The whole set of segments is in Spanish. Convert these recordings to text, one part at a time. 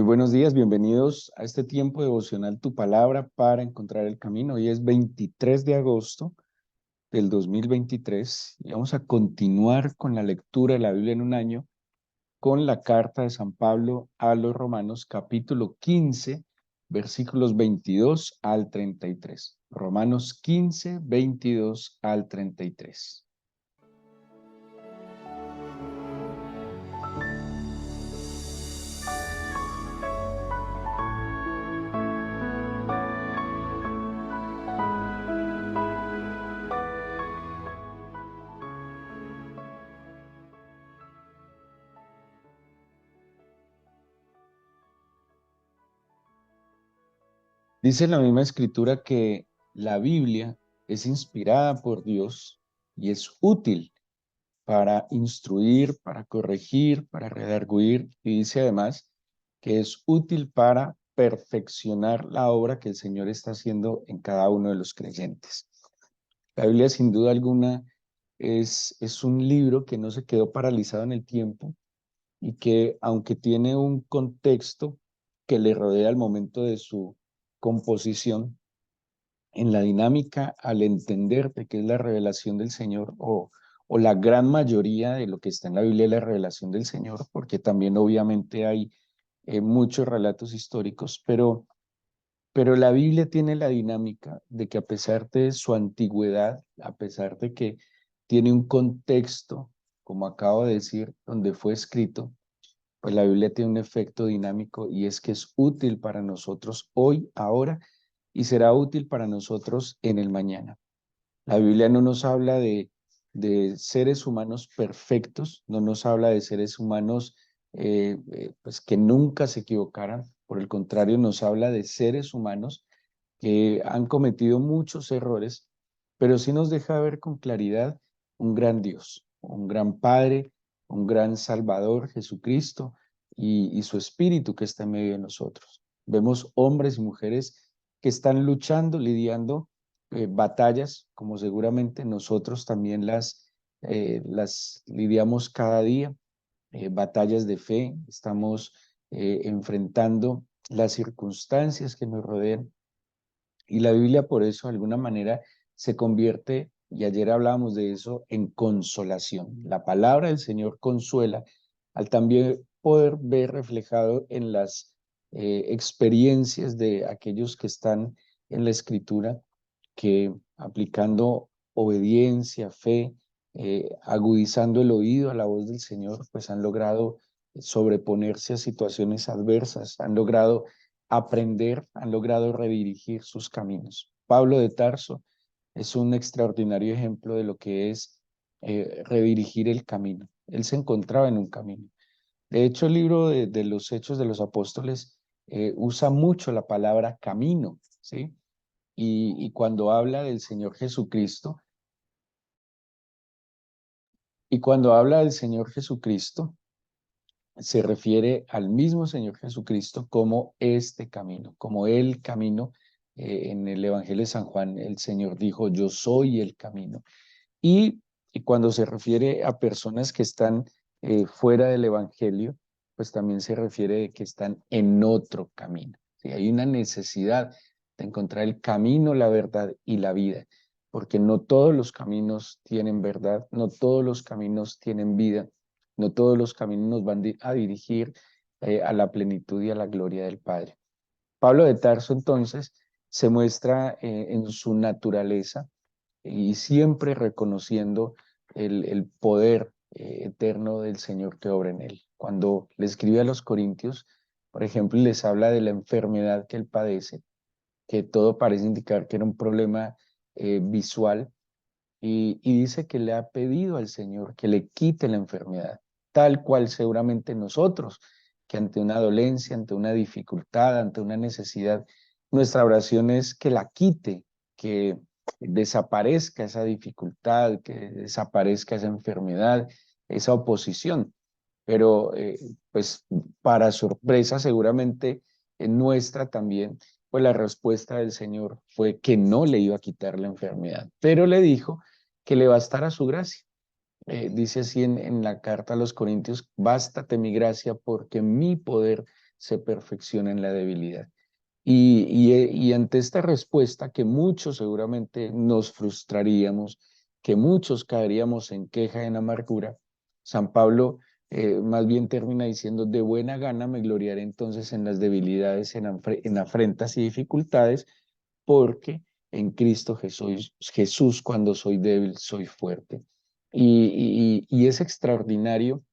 Muy buenos días, bienvenidos a este tiempo devocional Tu Palabra para encontrar el camino. Hoy es 23 de agosto del 2023 y vamos a continuar con la lectura de la Biblia en un año con la carta de San Pablo a los Romanos, capítulo 15, versículos 22 al 33. Romanos 15, 22 al 33. Dice la misma escritura que la Biblia es inspirada por Dios y es útil para instruir, para corregir, para redarguir, y dice además que es útil para perfeccionar la obra que el Señor está haciendo en cada uno de los creyentes. La Biblia, sin duda alguna, es un libro que no se quedó paralizado en el tiempo y que, aunque tiene un contexto que le rodea al momento de su composición, en la dinámica, al entender de qué es la revelación del Señor o la gran mayoría de lo que está en la Biblia es la revelación del Señor, porque también obviamente hay muchos relatos históricos, pero la Biblia tiene la dinámica de que a pesar de su antigüedad, a pesar de que tiene un contexto, como acabo de decir, donde fue escrito, pues la Biblia tiene un efecto dinámico y es que es útil para nosotros hoy, ahora, y será útil para nosotros en el mañana. La Biblia no nos habla de seres humanos perfectos, no nos habla de seres humanos pues que nunca se equivocaran, por el contrario, nos habla de seres humanos que han cometido muchos errores, pero sí nos deja ver con claridad un gran Dios, un gran Padre, un gran Salvador, Jesucristo, y su Espíritu que está en medio de nosotros. Vemos hombres y mujeres que están luchando, lidiando batallas, como seguramente nosotros también las lidiamos cada día, batallas de fe, estamos enfrentando las circunstancias que nos rodean y la Biblia por eso de alguna manera se convierte, y ayer hablábamos de eso, en consolación. La palabra del Señor consuela al también poder ver reflejado en las experiencias de aquellos que están en la Escritura, que aplicando obediencia, fe, agudizando el oído a la voz del Señor, pues han logrado sobreponerse a situaciones adversas, han logrado aprender, han logrado redirigir sus caminos. Pablo de Tarso es un extraordinario ejemplo de lo que es redirigir el camino. Él se encontraba en un camino. De hecho, el libro de los Hechos de los Apóstoles usa mucho la palabra camino, ¿sí? Y cuando habla del Señor Jesucristo, y cuando habla del Señor Jesucristo, se refiere al mismo Señor Jesucristo como este camino, como el camino. En el Evangelio de San Juan, el Señor dijo, yo soy el camino. Y cuando se refiere a personas que están fuera del Evangelio, pues también se refiere de que están en otro camino. ¿Sí? Hay una necesidad de encontrar el camino, la verdad y la vida, porque no todos los caminos tienen verdad, no todos los caminos tienen vida, no todos los caminos nos van a dirigir a la plenitud y a la gloria del Padre. Pablo de Tarso entonces se muestra en su naturaleza y siempre reconociendo el poder eterno del Señor que obra en él. Cuando le escribe a los Corintios, por ejemplo, y les habla de la enfermedad que él padece, que todo parece indicar que era un problema visual, y dice que le ha pedido al Señor que le quite la enfermedad, tal cual seguramente nosotros, que ante una dolencia, ante una dificultad, ante una necesidad, nuestra oración es que la quite, que desaparezca esa dificultad, que desaparezca esa enfermedad, esa oposición. Pero pues para sorpresa seguramente nuestra también, pues la respuesta del Señor fue que no le iba a quitar la enfermedad, pero le dijo que le bastara su gracia. Dice así en la carta a los Corintios, bástate mi gracia porque mi poder se perfecciona en la debilidad. Y ante esta respuesta, que muchos seguramente nos frustraríamos, que muchos caeríamos en queja, en amargura, San Pablo más bien termina diciendo: de buena gana me gloriaré entonces en las debilidades, en afrentas y dificultades, porque en Cristo Jesús, cuando soy débil, soy fuerte. Y es extraordinario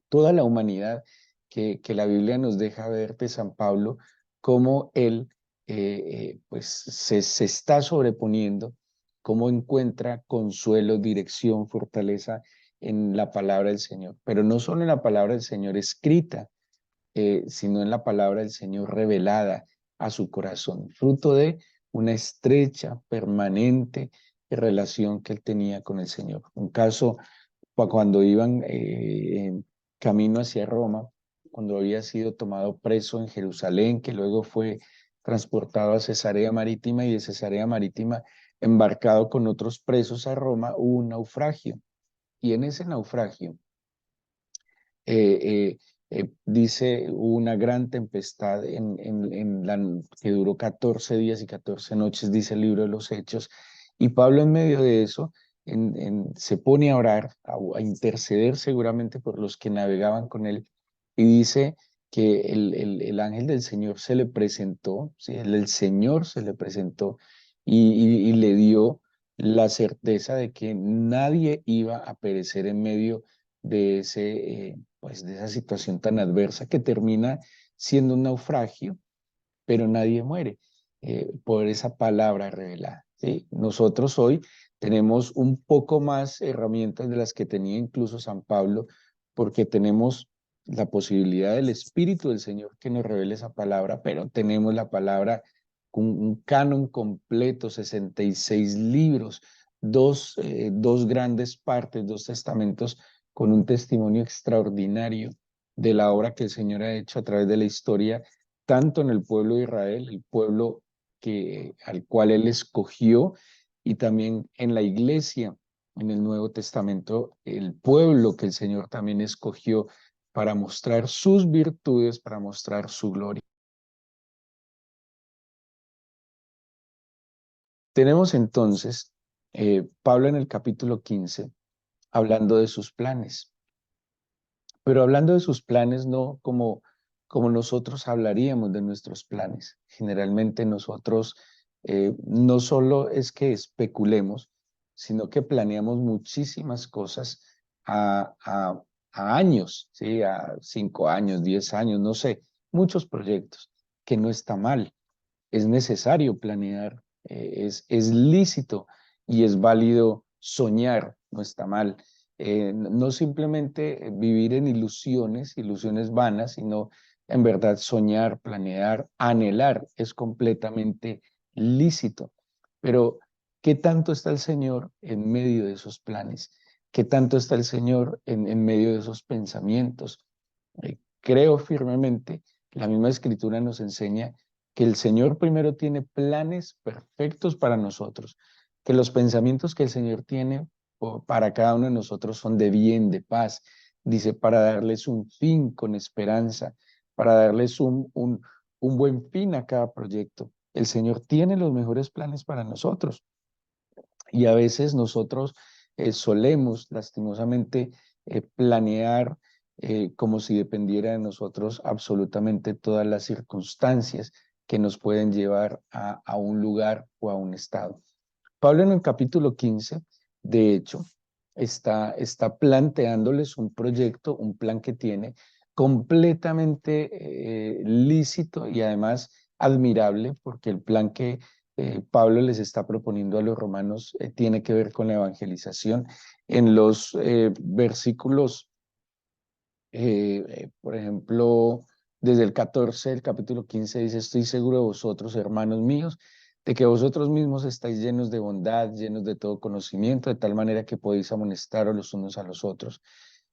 toda la humanidad que la Biblia nos deja ver de San Pablo, cómo él pues se está sobreponiendo, cómo encuentra consuelo, dirección, fortaleza en la palabra del Señor, pero no solo en la palabra del Señor escrita, sino en la palabra del Señor revelada a su corazón, fruto de una estrecha, permanente relación que él tenía con el Señor. Un caso cuando iban en camino hacia Roma, cuando había sido tomado preso en Jerusalén, que luego fue transportado a Cesarea Marítima, y de Cesarea Marítima embarcado con otros presos a Roma, hubo un naufragio. Y en ese naufragio, eh, dice, hubo una gran tempestad que duró 14 días y 14 noches, dice el libro de los Hechos, y Pablo en medio de eso se pone a orar, a interceder seguramente por los que navegaban con él, y dice que el ángel del Señor se le presentó, ¿sí? El Señor se le presentó y le dio la certeza de que nadie iba a perecer en medio de pues de esa situación tan adversa, que termina siendo un naufragio, pero nadie muere por esa palabra revelada, ¿sí? Nosotros hoy tenemos un poco más herramientas de las que tenía incluso San Pablo, porque tenemos la posibilidad del Espíritu del Señor que nos revele esa palabra, pero tenemos la palabra, un canon completo, 66 libros, dos grandes partes, dos testamentos con un testimonio extraordinario de la obra que el Señor ha hecho a través de la historia, tanto en el pueblo de Israel, el pueblo al cual Él escogió, y también en la iglesia, en el Nuevo Testamento, el pueblo que el Señor también escogió para mostrar sus virtudes, para mostrar su gloria. Tenemos entonces Pablo en el capítulo 15 hablando de sus planes, pero hablando de sus planes no como nosotros hablaríamos de nuestros planes. Generalmente nosotros no solo es que especulemos, sino que planeamos muchísimas cosas a, a, a años, ¿sí? A 5 años, 10 años, no sé, muchos proyectos, que no está mal. Es necesario planear, es lícito y es válido soñar, no está mal. No simplemente vivir en ilusiones, ilusiones vanas, sino en verdad soñar, planear, anhelar, es completamente lícito. Pero, ¿qué tanto está el Señor en medio de esos planes? ¿Qué tanto está el Señor en medio de esos pensamientos? Creo firmemente, la misma Escritura nos enseña que el Señor primero tiene planes perfectos para nosotros, que los pensamientos que el Señor tiene para cada uno de nosotros son de bien, de paz, dice, para darles un fin con esperanza, para darles un buen fin a cada proyecto. El Señor tiene los mejores planes para nosotros, y a veces nosotros solemos lastimosamente planear como si dependiera de nosotros absolutamente todas las circunstancias que nos pueden llevar a un lugar o a un estado. Pablo en el capítulo 15, de hecho, está planteándoles un proyecto, un plan que tiene completamente lícito y además admirable, porque el plan que Pablo les está proponiendo a los romanos tiene que ver con la evangelización. En los versículos, por ejemplo, desde el 14 del capítulo 15 dice: estoy seguro de vosotros, hermanos míos, de que vosotros mismos estáis llenos de bondad, llenos de todo conocimiento, de tal manera que podéis amonestaros los unos a los otros.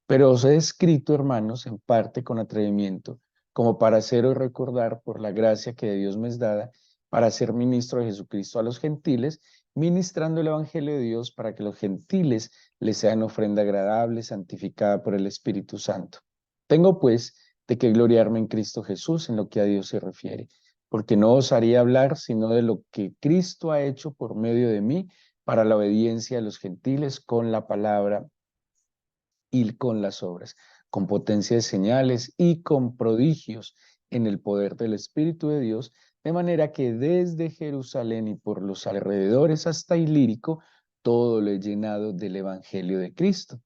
Pero os he escrito, hermanos, en parte con atrevimiento, como para haceros recordar por la gracia que de Dios me es dada, para ser ministro de Jesucristo a los gentiles, ministrando el evangelio de Dios para que los gentiles les sean ofrenda agradable, santificada por el Espíritu Santo. Tengo pues de que gloriarme en Cristo Jesús en lo que a Dios se refiere, porque no osaría hablar sino de lo que Cristo ha hecho por medio de mí para la obediencia de los gentiles con la palabra y con las obras, con potencia de señales y con prodigios en el poder del Espíritu de Dios, de manera que desde Jerusalén y por los alrededores hasta Ilírico, todo lo he llenado del Evangelio de Cristo.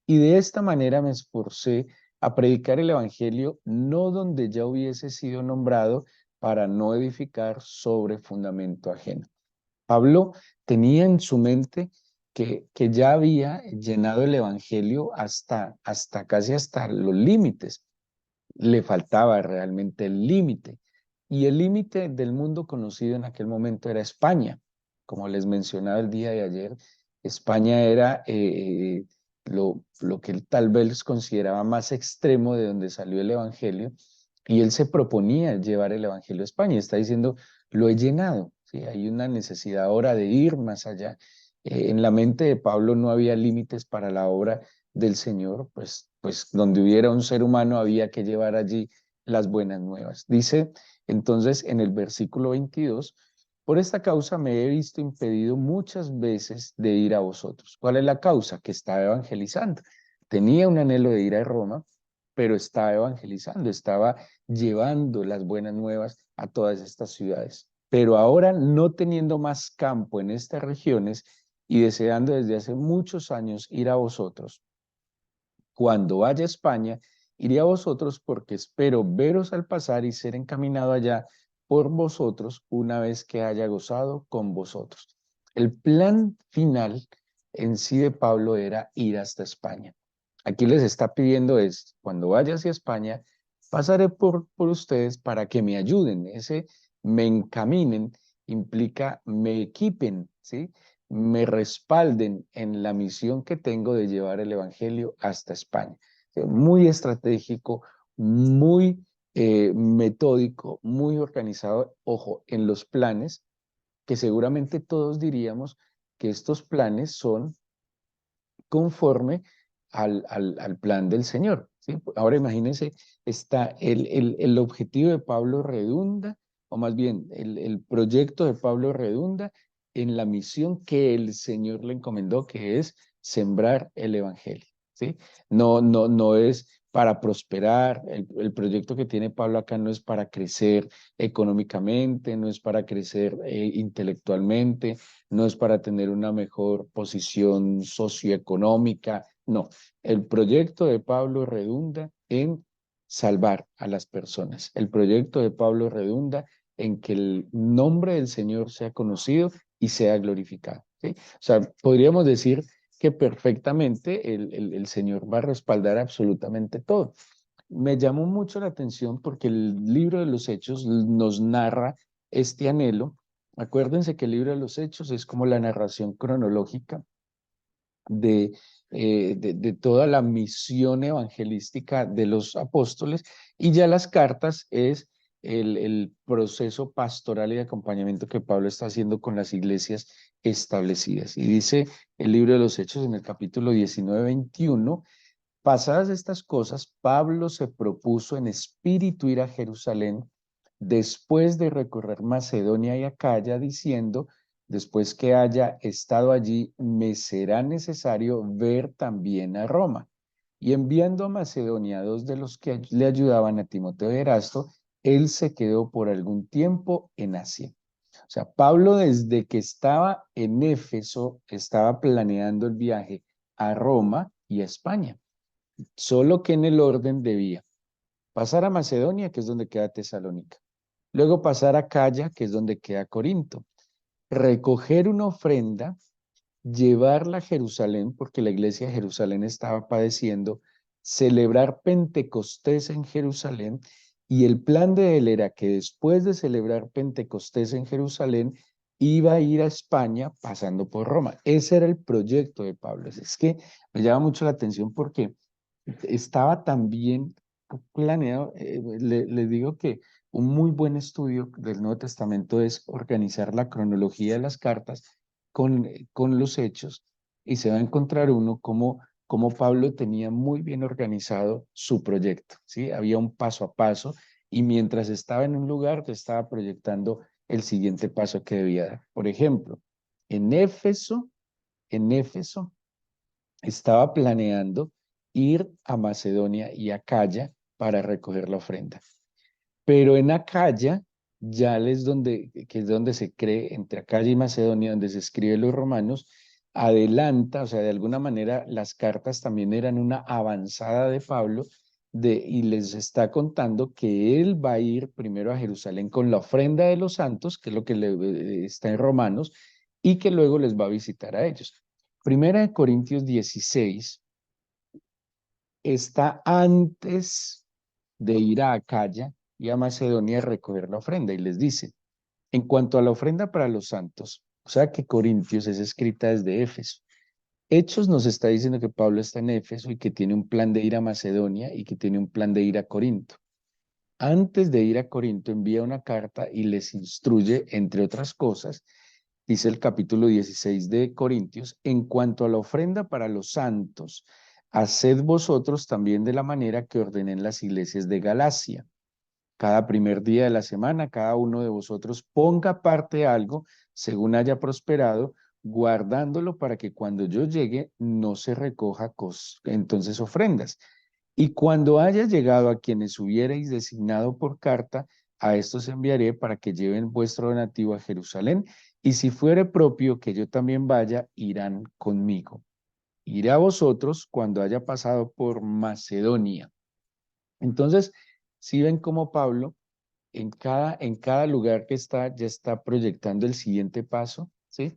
Y de esta manera me esforcé a predicar el Evangelio no donde ya hubiese sido nombrado, para no edificar sobre fundamento ajeno. Pablo tenía en su mente que ya había llenado el Evangelio hasta casi hasta los límites. Le faltaba realmente el límite. Y el límite del mundo conocido en aquel momento era España. Como les mencionaba el día de ayer, España era lo que él tal vez consideraba más extremo de donde salió el Evangelio. Y él se proponía llevar el Evangelio a España. Está diciendo, lo he llenado. ¿Sí? Hay una necesidad ahora de ir más allá. En la mente de Pablo no había límites para la obra del Señor, pues donde hubiera un ser humano había que llevar allí las buenas nuevas. Dice entonces en el versículo 22, por esta causa me he visto impedido muchas veces de ir a vosotros. ¿Cuál es la causa? Que estaba evangelizando. Tenía un anhelo de ir a Roma, pero estaba evangelizando, estaba llevando las buenas nuevas a todas estas ciudades. Pero ahora, no teniendo más campo en estas regiones y deseando desde hace muchos años ir a vosotros, cuando vaya a España, iré a vosotros porque espero veros al pasar y ser encaminado allá por vosotros una vez que haya gozado con vosotros. El plan final en sí de Pablo era ir hasta España. Aquí les está pidiendo es, cuando vaya hacia España, pasaré por ustedes para que me ayuden. Ese me encaminen implica me equipen, ¿sí? Me respalden en la misión que tengo de llevar el Evangelio hasta España. Muy estratégico, muy metódico, muy organizado, ojo, en los planes, que seguramente todos diríamos que estos planes son conforme al plan del Señor. ¿Sí? Ahora imagínense, está el objetivo de Pablo redunda, o más bien el proyecto de Pablo redunda en la misión que el Señor le encomendó, que es sembrar el Evangelio. ¿Sí? No es para prosperar, el proyecto que tiene Pablo acá no es para crecer económicamente, no es para crecer intelectualmente, no es para tener una mejor posición socioeconómica, no. El proyecto de Pablo redunda en salvar a las personas. El proyecto de Pablo redunda en que el nombre del Señor sea conocido y sea glorificado. ¿Sí? O sea, podríamos decir que perfectamente el Señor va a respaldar absolutamente todo. Me llamó mucho la atención porque el libro de los Hechos nos narra este anhelo. Acuérdense que el libro de los Hechos es como la narración cronológica de, de toda la misión evangelística de los apóstoles, y ya las cartas es el proceso pastoral y de acompañamiento que Pablo está haciendo con las iglesias establecidas. Y dice el libro de los Hechos en el capítulo 19-21, pasadas estas cosas, Pablo se propuso en espíritu ir a Jerusalén después de recorrer Macedonia y Acaya, diciendo, después que haya estado allí, me será necesario ver también a Roma. Y enviando a Macedonia a dos de los que le ayudaban, a Timoteo y Erasto, él se quedó por algún tiempo en Asia. O sea, Pablo desde que estaba en Éfeso, estaba planeando el viaje a Roma y a España, solo que en el orden debía pasar a Macedonia, que es donde queda Tesalónica, luego pasar a Acaya, que es donde queda Corinto, recoger una ofrenda, llevarla a Jerusalén, porque la iglesia de Jerusalén estaba padeciendo, celebrar Pentecostés en Jerusalén, y el plan de él era que después de celebrar Pentecostés en Jerusalén, iba a ir a España pasando por Roma. Ese era el proyecto de Pablo. Es que me llama mucho la atención porque estaba tan bien planeado. Le digo que un muy buen estudio del Nuevo Testamento es organizar la cronología de las cartas con los hechos, y se va a encontrar uno como cómo Pablo tenía muy bien organizado su proyecto, ¿sí? Había un paso a paso y mientras estaba en un lugar, te estaba proyectando el siguiente paso que debía dar. Por ejemplo, en Éfeso, en Éfeso estaba planeando ir a Macedonia y a Acaya para recoger la ofrenda. Pero en Acaya, ya es donde, que es donde se cree, entre Acaya y Macedonia, donde se escribe los romanos, adelanta, o sea, de alguna manera las cartas también eran una avanzada de Pablo, y les está contando que él va a ir primero a Jerusalén con la ofrenda de los santos, que es lo que está en Romanos, y que luego les va a visitar a ellos. Primera de Corintios 16 está antes de ir a Acaya y a Macedonia a recoger la ofrenda y les dice, en cuanto a la ofrenda para los santos, o sea que Corintios es escrita desde Éfeso. Hechos nos está diciendo que Pablo está en Éfeso y que tiene un plan de ir a Macedonia y que tiene un plan de ir a Corinto. Antes de ir a Corinto envía una carta y les instruye, entre otras cosas, dice el capítulo 16 de Corintios, en cuanto a la ofrenda para los santos, haced vosotros también de la manera que ordené en las iglesias de Galacia. Cada primer día de la semana, cada uno de vosotros ponga aparte algo según haya prosperado, guardándolo para que cuando yo llegue no se recoja entonces ofrendas. Y cuando haya llegado a quienes hubierais designado por carta, a estos enviaré para que lleven vuestro donativo a Jerusalén, y si fuere propio que yo también vaya, irán conmigo. Iré a vosotros cuando haya pasado por Macedonia. Entonces, si ven cómo Pablo en cada lugar que está, ya está proyectando el siguiente paso, ¿sí?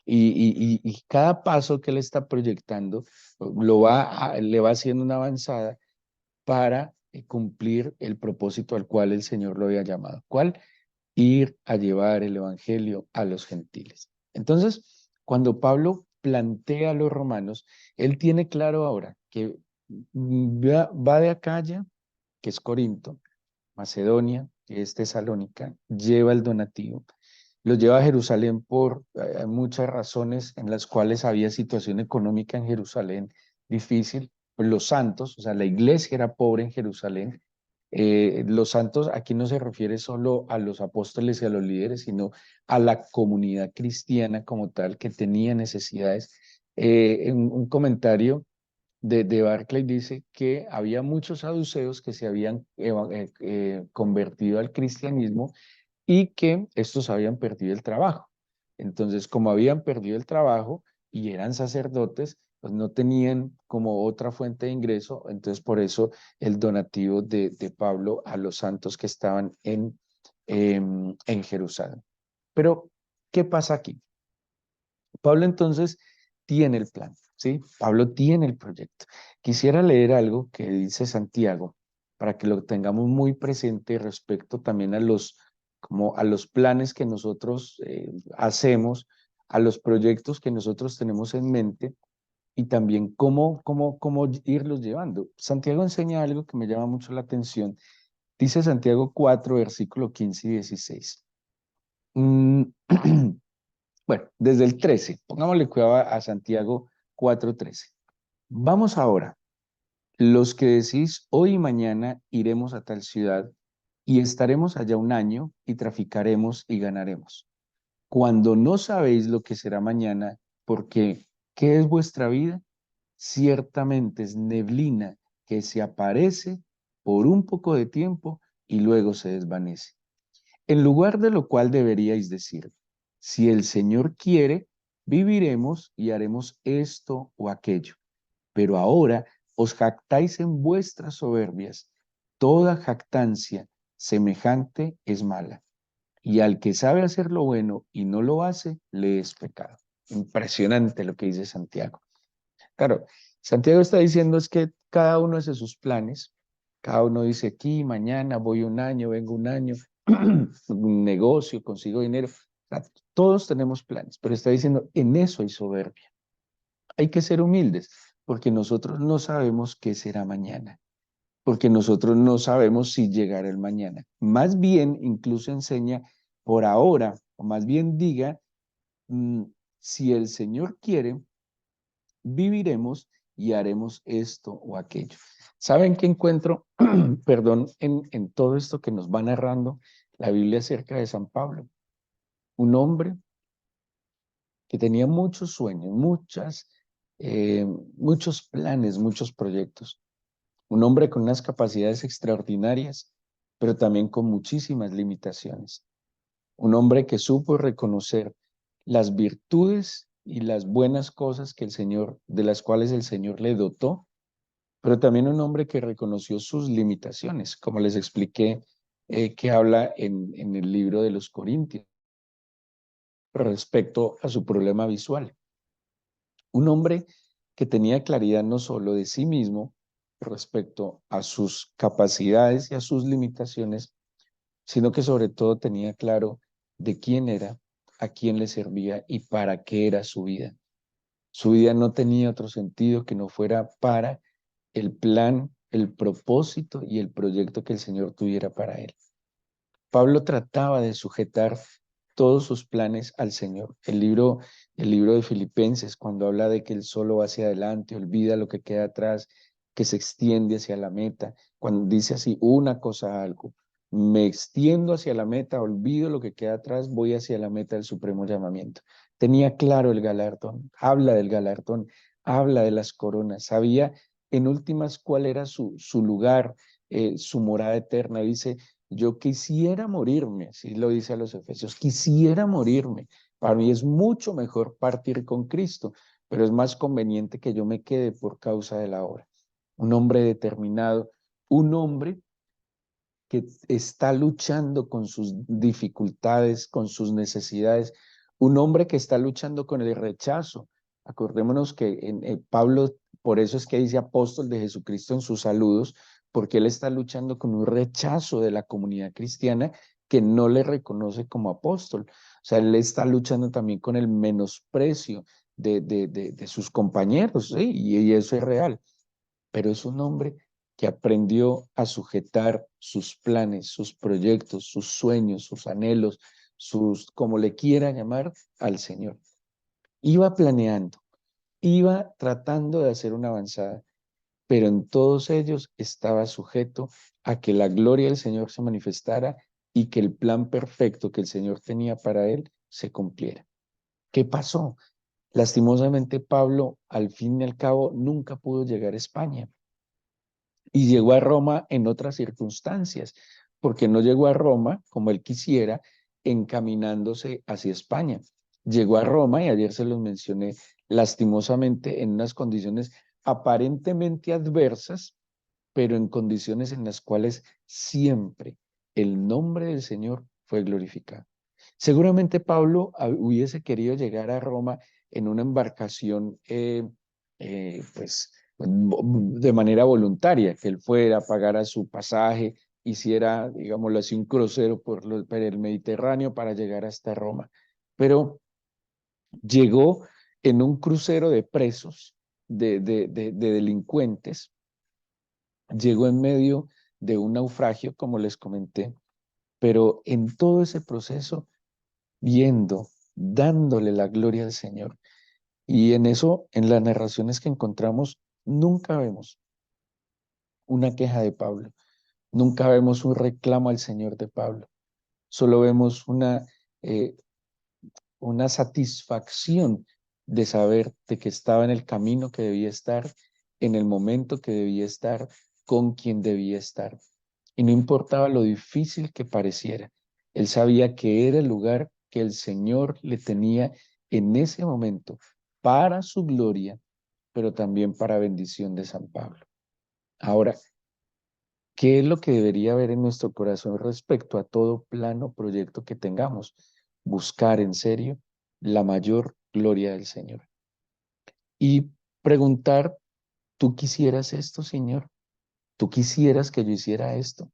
Y cada paso que le está proyectando le va haciendo una avanzada para cumplir el propósito al cual el Señor lo había llamado. ¿Cuál? Ir a llevar el evangelio a los gentiles. Entonces, cuando Pablo plantea a los romanos, él tiene claro ahora que va de Acaya, que es Corinto, Macedonia, que es Tesalónica, lleva el donativo, lo lleva a Jerusalén por muchas razones en las cuales había situación económica en Jerusalén difícil. Pues los santos, o sea, la iglesia era pobre en Jerusalén. Los santos aquí no se refiere solo a los apóstoles y a los líderes, sino a la comunidad cristiana como tal que tenía necesidades. Un comentario de Barclay dice que había muchos saduceos que se habían convertido al cristianismo y que estos habían perdido el trabajo. Entonces, como habían perdido el trabajo y eran sacerdotes, pues no tenían como otra fuente de ingreso, entonces por eso el donativo de Pablo a los santos que estaban en Jerusalén. Pero, ¿qué pasa aquí? Pablo entonces tiene el plan, ¿sí? Pablo tiene el proyecto. Quisiera leer algo que dice Santiago para que lo tengamos muy presente respecto también como a los planes que nosotros hacemos, a los proyectos que nosotros tenemos en mente y también cómo irlos llevando. Santiago enseña algo que me llama mucho la atención. Dice Santiago 4, versículo 15 y 16. Mm, Bueno, desde el 13, pongámosle cuidado a Santiago 4:13. Vamos ahora, los que decís, hoy y mañana iremos a tal ciudad y estaremos allá un año y traficaremos y ganaremos. Cuando no sabéis lo que será mañana, porque ¿qué es vuestra vida? Ciertamente es neblina que se aparece por un poco de tiempo y luego se desvanece. En lugar de lo cual deberíais decir, si el Señor quiere, viviremos y haremos esto o aquello. Pero ahora os jactáis en vuestras soberbias. Toda jactancia semejante es mala. Y al que sabe hacer lo bueno y no lo hace, le es pecado. Impresionante lo que dice Santiago. Claro, Santiago está diciendo es que cada uno hace sus planes, cada uno dice aquí, mañana voy un año, vengo un año, un negocio, consigo dinero. O sea, todos tenemos planes, pero está diciendo, en eso hay soberbia. Hay que ser humildes, porque nosotros no sabemos qué será mañana, porque nosotros no sabemos si llegará el mañana. Más bien, incluso enseña por ahora, o más bien diga, mm, si el Señor quiere, viviremos y haremos esto o aquello. ¿Saben qué encuentro, perdón, en todo esto que nos va narrando la Biblia acerca de San Pablo? Un hombre que tenía muchos sueños, eh, muchos planes, muchos proyectos. Un hombre con unas capacidades extraordinarias, pero también con muchísimas limitaciones. Un hombre que supo reconocer las virtudes y las buenas cosas que el Señor, de las cuales el Señor le dotó, pero también un hombre que reconoció sus limitaciones, como les expliqué, que habla en el libro de los Corintios respecto a su problema visual. Un hombre que tenía claridad no solo de sí mismo respecto a sus capacidades y a sus limitaciones, sino que sobre todo tenía claro de quién era, a quién le servía y para qué era su vida. Su vida no tenía otro sentido que no fuera para el plan, el propósito y el proyecto que el Señor tuviera para él. Pablo trataba de sujetar todos sus planes al Señor. El libro de Filipenses, cuando habla de que él solo va hacia adelante, olvida lo que queda atrás, que se extiende hacia la meta, cuando dice así, una cosa algo, me extiendo hacia la meta, olvido lo que queda atrás, voy hacia la meta del supremo llamamiento. Tenía claro el galardón, habla del galardón, habla de las coronas, sabía en últimas cuál era su lugar, su morada eterna. Dice, yo quisiera morirme, así lo dice a los Efesios, quisiera morirme. Para mí es mucho mejor partir con Cristo, pero es más conveniente que yo me quede por causa de la obra. Un hombre determinado, un hombre que está luchando con sus dificultades, con sus necesidades, un hombre que está luchando con el rechazo. Acordémonos que Pablo, por eso es que dice apóstol de Jesucristo en sus saludos, porque él está luchando con un rechazo de la comunidad cristiana que no le reconoce como apóstol. O sea, él está luchando también con el menosprecio de sus compañeros, ¿sí? Y eso es real, pero es un hombre que aprendió a sujetar sus planes, sus proyectos, sus sueños, sus anhelos, como le quiera llamar, al Señor. Iba planeando, iba tratando de hacer una avanzada, pero en todos ellos estaba sujeto a que la gloria del Señor se manifestara y que el plan perfecto que el Señor tenía para él se cumpliera. ¿Qué pasó? Lastimosamente, Pablo, al fin y al cabo, nunca pudo llegar a España y llegó a Roma en otras circunstancias, porque no llegó a Roma como él quisiera, encaminándose hacia España. Llegó a Roma, y ayer se los mencioné, lastimosamente en unas condiciones aparentemente adversas, pero en condiciones en las cuales siempre el nombre del Señor fue glorificado. Seguramente Pablo hubiese querido llegar a Roma en una embarcación, pues, de manera voluntaria, que él fuera, pagara su pasaje, hiciera, digámoslo así, un crucero por el Mediterráneo para llegar hasta Roma. Pero llegó en un crucero de presos, de delincuentes, llegó en medio de un naufragio, como les comenté, pero en todo ese proceso, viendo, dándole la gloria al Señor. Y en eso, en las narraciones que encontramos, nunca vemos una queja de Pablo, nunca vemos un reclamo al Señor de Pablo, solo vemos eh, una satisfacción de saber de que estaba en el camino que debía estar, en el momento que debía estar, con quien debía estar. Y no importaba lo difícil que pareciera, él sabía que era el lugar que el Señor le tenía en ese momento para su gloria, pero también para bendición de San Pablo. Ahora, ¿qué es lo que debería haber en nuestro corazón respecto a todo plano, proyecto que tengamos? Buscar en serio la mayor gloria del Señor. Y preguntar, ¿tú quisieras esto, Señor? ¿Tú quisieras que yo hiciera esto?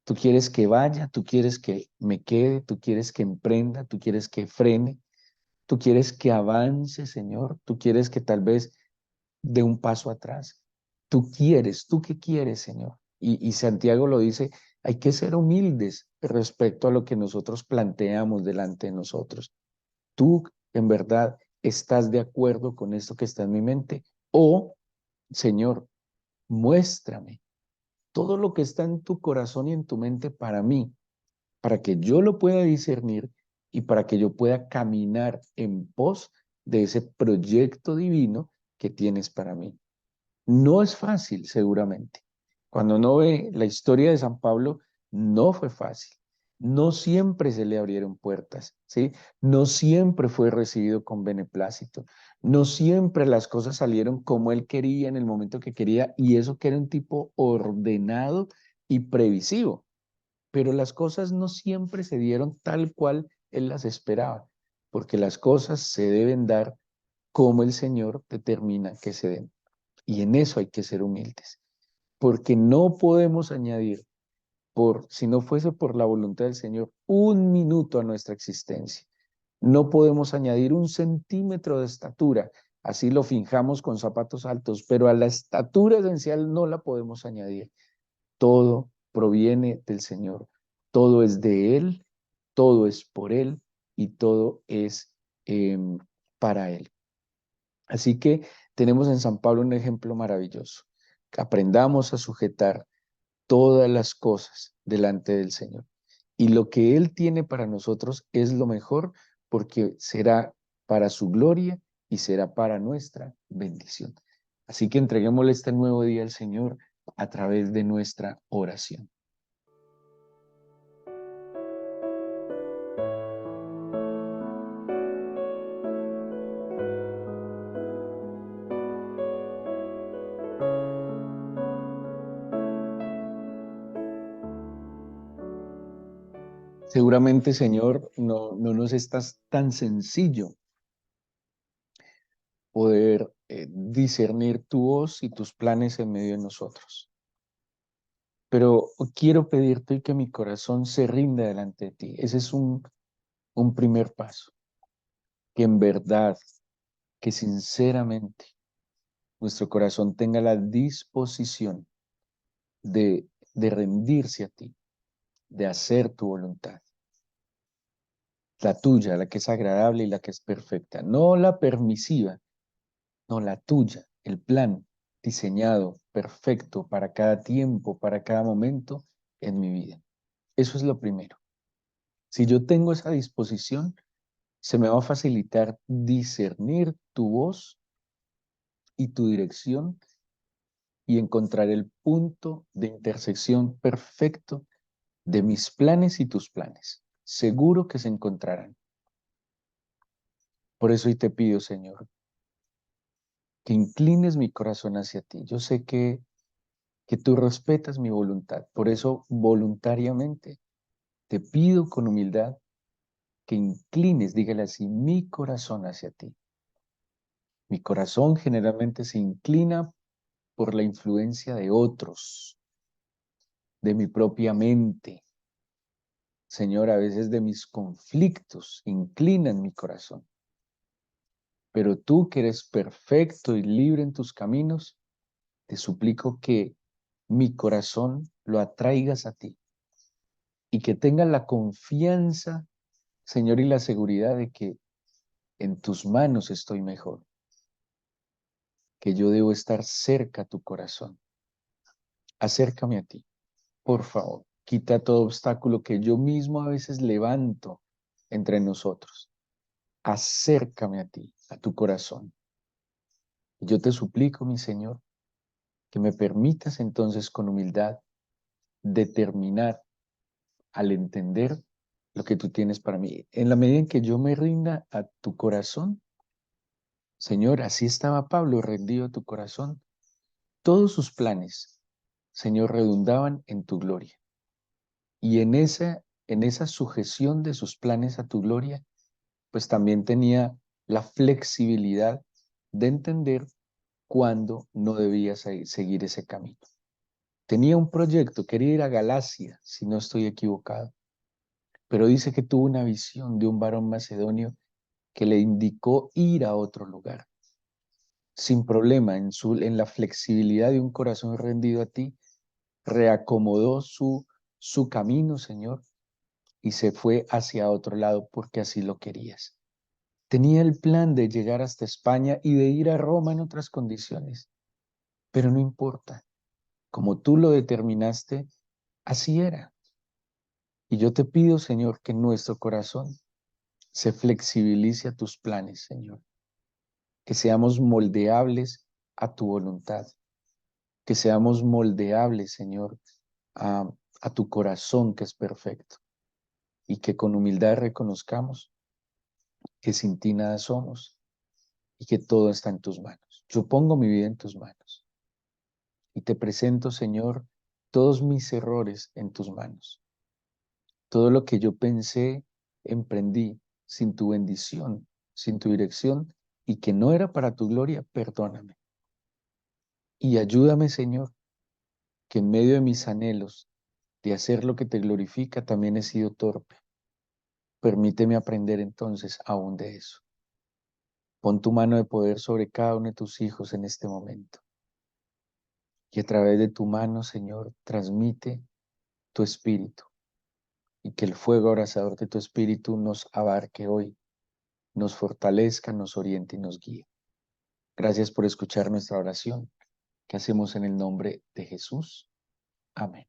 ¿Tú quieres que vaya? ¿Tú quieres que me quede? ¿Tú quieres que emprenda? ¿Tú quieres que frene? ¿Tú quieres que avance, Señor? ¿Tú quieres que tal vez dé un paso atrás? ¿Tú qué quieres, Señor? Y Santiago lo dice, hay que ser humildes respecto a lo que nosotros planteamos delante de nosotros. ¿Tú en verdad estás de acuerdo con esto que está en mi mente? ¿O Señor, muéstrame todo lo que está en tu corazón y en tu mente para mí, para que yo lo pueda discernir y para que yo pueda caminar en pos de ese proyecto divino que tienes para mí. No es fácil, seguramente. Cuando uno ve la historia de San Pablo, no fue fácil. No siempre se le abrieron puertas, ¿sí? No siempre fue recibido con beneplácito. No siempre las cosas salieron como él quería en el momento que quería, y eso que era un tipo ordenado y previsivo. Pero las cosas no siempre se dieron tal cual él las esperaba, porque las cosas se deben dar como el Señor determina que se den. Y en eso hay que ser humildes, porque no podemos añadir, si no fuese por la voluntad del Señor, un minuto a nuestra existencia. No podemos añadir un centímetro de estatura, así lo finjamos con zapatos altos, pero a la estatura esencial no la podemos añadir. Todo proviene del Señor, todo es de Él, todo es por Él y todo es para Él. Así que tenemos en San Pablo un ejemplo maravilloso. Que aprendamos a sujetar todas las cosas delante del Señor. Y lo que Él tiene para nosotros es lo mejor porque será para su gloria y será para nuestra bendición. Así que entreguémosle este nuevo día al Señor a través de nuestra oración. Seguramente, Señor, no nos es tan sencillo poder discernir tu voz y tus planes en medio de nosotros. Pero quiero pedirte hoy que mi corazón se rinda delante de ti. Ese es un primer paso. Que en verdad, que sinceramente nuestro corazón tenga la disposición de rendirse a ti, de hacer tu voluntad. La tuya, la que es agradable y la que es perfecta. No la permisiva, no la tuya, el plan diseñado, perfecto para cada tiempo, para cada momento en mi vida. Eso es lo primero. Si yo tengo esa disposición, se me va a facilitar discernir tu voz y tu dirección y encontrar el punto de intersección perfecto de mis planes y tus planes. Seguro que se encontrarán. Por eso hoy te pido, Señor, que inclines mi corazón hacia ti. Yo sé que tú respetas mi voluntad. Por eso, voluntariamente, te pido con humildad que inclines, dígale así, mi corazón hacia ti. Mi corazón generalmente se inclina por la influencia de otros, de mi propia mente. Señor, a veces de mis conflictos inclinan mi corazón. Pero tú que eres perfecto y libre en tus caminos, te suplico que mi corazón lo atraigas a ti y que tenga la confianza, Señor, y la seguridad de que en tus manos estoy mejor, que yo debo estar cerca a tu corazón. Acércame a ti, por favor. Quita todo obstáculo que yo mismo a veces levanto entre nosotros. Acércame a ti, a tu corazón. Yo te suplico, mi Señor, que me permitas entonces con humildad determinar al entender lo que tú tienes para mí. En la medida en que yo me rinda a tu corazón, Señor, así estaba Pablo rendido a tu corazón, todos sus planes, Señor, redundaban en tu gloria. Y en esa sujeción de sus planes a tu gloria, pues también tenía la flexibilidad de entender cuándo no debía seguir ese camino. Tenía un proyecto, quería ir a Galacia, si no estoy equivocado, pero dice que tuvo una visión de un varón macedonio que le indicó ir a otro lugar. Sin problema, en la flexibilidad de un corazón rendido a ti, reacomodó su camino, Señor, y se fue hacia otro lado porque así lo querías. Tenía el plan de llegar hasta España y de ir a Roma en otras condiciones, pero no importa. Como tú lo determinaste, así era. Y yo te pido, Señor, que nuestro corazón se flexibilice a tus planes, Señor. Que seamos moldeables a tu voluntad. Que seamos moldeables, Señor, a, a tu corazón que es perfecto. Y que con humildad reconozcamos que sin ti nada somos y que todo está en tus manos. Yo pongo mi vida en tus manos y te presento, Señor, todos mis errores en tus manos. Todo lo que yo pensé, emprendí sin tu bendición, sin tu dirección y que no era para tu gloria, perdóname. Y ayúdame, Señor, que en medio de mis anhelos de hacer lo que te glorifica, también he sido torpe. Permíteme aprender entonces aún de eso. Pon tu mano de poder sobre cada uno de tus hijos en este momento. Y a través de tu mano, Señor, transmite tu espíritu. Y que el fuego abrasador de tu espíritu nos abarque hoy, nos fortalezca, nos oriente y nos guíe. Gracias por escuchar nuestra oración que hacemos en el nombre de Jesús. Amén.